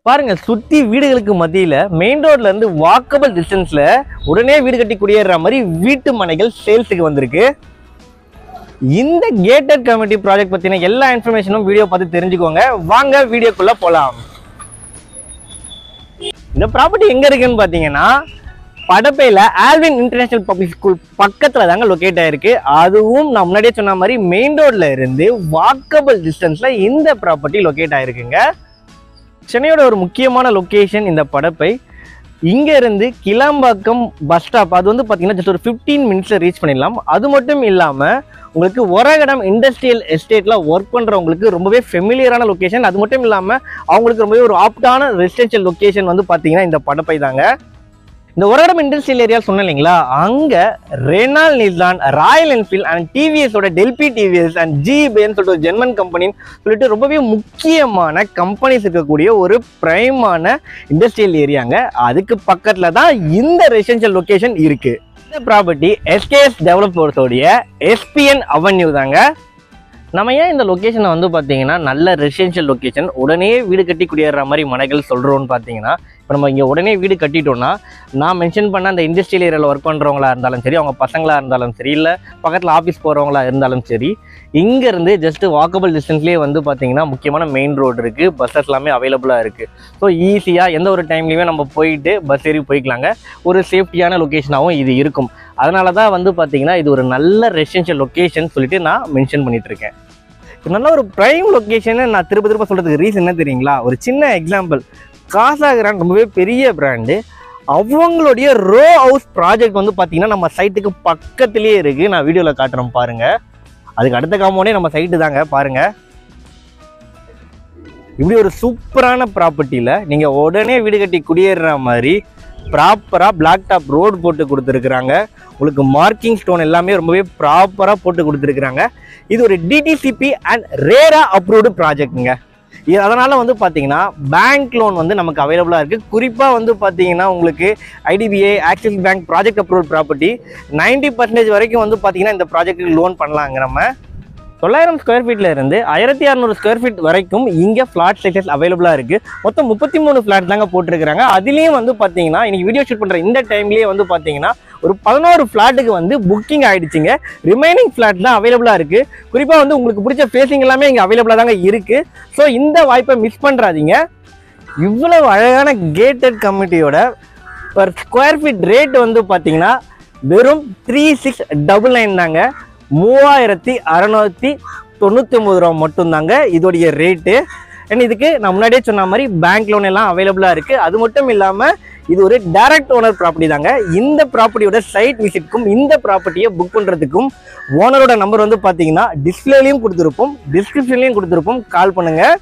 பாருங்க, சுத்தி வீடுகளுக்கு மத்தியில மெயின் ரோட்ல இருந்து வாக்கபிள் டிஸ்டன்ஸ்ல உடனே வீடு கட்டி குடியேற மாதிரி வீட்டு மனைகள் சேல்ஸுக்கு வந்திருக்கு. இந்த கேட்டட் கம்யூனிட்டி ப்ராஜெக்ட் பத்தின எல்லா இன்ஃபர்மேஷனும் வீடியோ பார்த்து தெரிஞ்சுக்கோங்க. வாங்க வீடியோக்குள்ள போலாம். இந்த ப்ராப்பர்ட்டி எங்க இருக்குன்னு பாத்தீங்கன்னா படப்பையில ஆல்வின் இன்டர்நேஷனல் பப்ளிக் ஸ்கூல் பக்கத்துல தாங்க லொகேட் ஆயிருக்கு. அதுவும் நான் முன்னாடியே சொன்ன மாதிரி மெயின் ரோட்ல இருந்து வாக்கபிள் டிஸ்டன்ஸ்ல இந்த ப்ராப்பர்ட்டி லொகேட் ஆயிருக்குங்க. சென்னையோட ஒரு முக்கியமான லொகேஷன் இந்த படப்பை. இங்க இருந்து கிளாம்பாக்கம் பஸ் ஸ்டாப் அது வந்து பாத்தீங்கன்னா ஜஸ்ட் ஒரு 15 மினிட்ஸ்ல ரீச் பண்ணிடலாம். அது மட்டும் இல்லாம உங்களுக்கு ஒரகடம் இண்டஸ்ட்ரியல் எஸ்டேட்ல ஒர்க் பண்றவங்களுக்கு ரொம்பவே ஃபெமிலியரான லொகேஷன். அது மட்டும் இல்லாம அவங்களுக்கு ரொம்பவே ஒரு ஆப்டான ரெசிடென்ஷியல் லொகேஷன் வந்து பாத்தீங்கன்னா இந்த படப்பை தாங்க. இந்த ஒரகடம் இண்டஸ்ட்ரியல் ஏரியா சொன்னேன் இல்லைங்களா, அங்க Renault Nissan, Royal Enfield and டிவிஎஸோட டெல்பி டிவிஎஸ் அண்ட் ஜிபின்னு சொல்லிட்டு ஒரு ஜெர்மன் கம்பெனின்னு சொல்லிட்டு ரொம்பவே முக்கியமான கம்பெனிஸ் இருக்கக்கூடிய ஒரு பிரைமான இண்டஸ்ட்ரியல் ஏரியாங்க. அதுக்கு பக்கத்துல தான் இந்த ரெசிடென்ஷியல் லொகேஷன் இருக்கு. இந்த ப்ராப்பர்ட்டி எஸ்கேஎஸ் டெவலப்பர்ஸோடைய எஸ்பிஎன் அவென்யூ தாங்க. நம்ம ஏன் இந்த லொக்கேஷனை வந்து பார்த்தீங்கன்னா நல்ல ரெசிடென்ஷியல் லொக்கேஷன், உடனே வீடு கட்டி குடியேற மாதிரி மனைகள் சொல்கிறோன்னு பார்த்தீங்கன்னா, இப்போ நம்ம இங்கே உடனே வீடு கட்டிட்டோம்னா நான் மென்ஷன் பண்ண அந்த இண்டஸ்ட்ரியல் ஏரியாவில் ஒர்க் பண்ணுறவங்களா இருந்தாலும் சரி, அவங்க பசங்களாக இருந்தாலும் சரி, இல்லை பக்கத்தில் ஆஃபீஸ் போகிறவங்களா இருந்தாலும் சரி, இங்கேருந்து ஜஸ்ட்டு வாக்கபிள் டிஸ்டன்ஸ்லேயே வந்து பார்த்தீங்கன்னா முக்கியமான மெயின் ரோடு இருக்குது, பஸ்ஸஸ் எல்லாமே அவைலபிளாக இருக்குது. ஸோ ஈஸியாக எந்த ஒரு டைம்லேயுமே நம்ம போயிட்டு பஸ் ஏறி போய்க்கலாங்க. ஒரு சேஃப்டியான லொக்கேஷனாகவும் இது இருக்கும். அதனால தான் வந்து பார்த்தீங்கன்னா இது ஒரு நல்ல ரெசிடென்ஷியல் லொக்கேஷன் சொல்லிட்டு நான் மென்ஷன் பண்ணிட்டு இருக்கேன். நல்ல ஒரு பிரைம் லொக்கேஷன் நான் திரும்ப சொல்றதுக்கு ரீசன் என்ன தெரியுங்களா? ஒரு சின்ன எக்ஸாம்பிள், காசா கிராண்ட் ரொம்பவே பெரிய பிராண்டு. அவங்களுடைய ரோ ஹவுஸ் ப்ராஜெக்ட் வந்து பார்த்தீங்கன்னா நம்ம சைட்டுக்கு பக்கத்துலேயே இருக்குது. நான் வீடியோவில் காட்டுறேன் பாருங்க. அதுக்கு அடுத்த காம்பவுண்டே நம்ம சைட்டு தாங்க. பாருங்க, இப்படி ஒரு சூப்பரான ப்ராப்பர்ட்டியில் நீங்கள் உடனே வீடு கட்டி குடியேறுற மாதிரி ப்ராப்பராக பிளாக் டாப் ரோடு போட்டு கொடுத்துருக்குறாங்க. உங்களுக்கு மார்க்கிங் ஸ்டோன் எல்லாமே ரொம்பவே ப்ராப்பராக போட்டு கொடுத்துருக்குறாங்க. இது ஒரு டிடிசிபி அண்ட் ரேரா அப்ரூவ்டு ப்ராஜெக்ட்டுங்க. இது அதனால் வந்து பார்த்தீங்கன்னா பேங்க் லோன் வந்து நமக்கு அவைலபிளாக இருக்குது. குறிப்பாக வந்து பார்த்தீங்கன்னா உங்களுக்கு IDBI, axis bank project approved property 90% வரைக்கும் வந்து பார்த்தீங்கன்னா இந்த ப்ராஜெக்ட்டுக்கு லோன் பண்ணலாங்க. நம்ம 900 ஸ்கொயர் ஃபீட்ல இருந்து 1600 ஸ்கொயர் ஃபீட் வரைக்கும் இங்கே ஃப்ளாட் சைஸஸ் அவைலபிளாக இருக்குது. மொத்தம் 33 ஃப்ளாட் தாங்க போட்டிருக்கிறாங்க. அதுலேயும் வந்து பார்த்தீங்கன்னா இன்னைக்கு வீடியோ ஷூட் பண்ணுற இந்த டைம்லேயே வந்து பார்த்தீங்கன்னா ஒரு 11 ஃப்ளாட்டுக்கு வந்து புக்கிங் ஆகிடுச்சிங்க. ரிமைனிங் ஃப்ளாட் தான் அவைலபிளாக இருக்குது. குறிப்பாக வந்து உங்களுக்கு பிடிச்ச ஃபேஸிங் எல்லாமே இங்கே அவைலபிளாக தாங்க இருக்குது. ஸோ இந்த வாய்ப்பை மிஸ் பண்ணுறாதீங்க. இவ்வளவு அழகான கேட்டட் கம்யூனிட்டியோட பர் ஸ்கொயர் ஃபீட் ரேட் வந்து பார்த்தீங்கன்னா வெறும் 3699 தாங்க. 3699 ரூபா மட்டும்தாங்க இதோடைய ரேட்டு. அண்ட் இதுக்கு நான் முன்னாடியே சொன்ன மாதிரி பேங்க் லோன் எல்லாம் அவைலபிளாக இருக்குது. அது மட்டும் இல்லாமல் இது ஒரு டைரக்ட் ஓனர் ப்ராப்பர்ட்டி தாங்க. இந்த ப்ராப்பர்ட்டியோட சைட் விசிட்க்கும் இந்த ப்ராப்பர்ட்டியை புக் பண்ணுறதுக்கும் ஓனரோட நம்பர் வந்து பார்த்தீங்கன்னா டிஸ்பிளேலையும் கொடுத்துருப்போம், டிஸ்கிரிப்ஷன்லையும் கொடுத்துருப்போம். கால் பண்ணுங்கள்.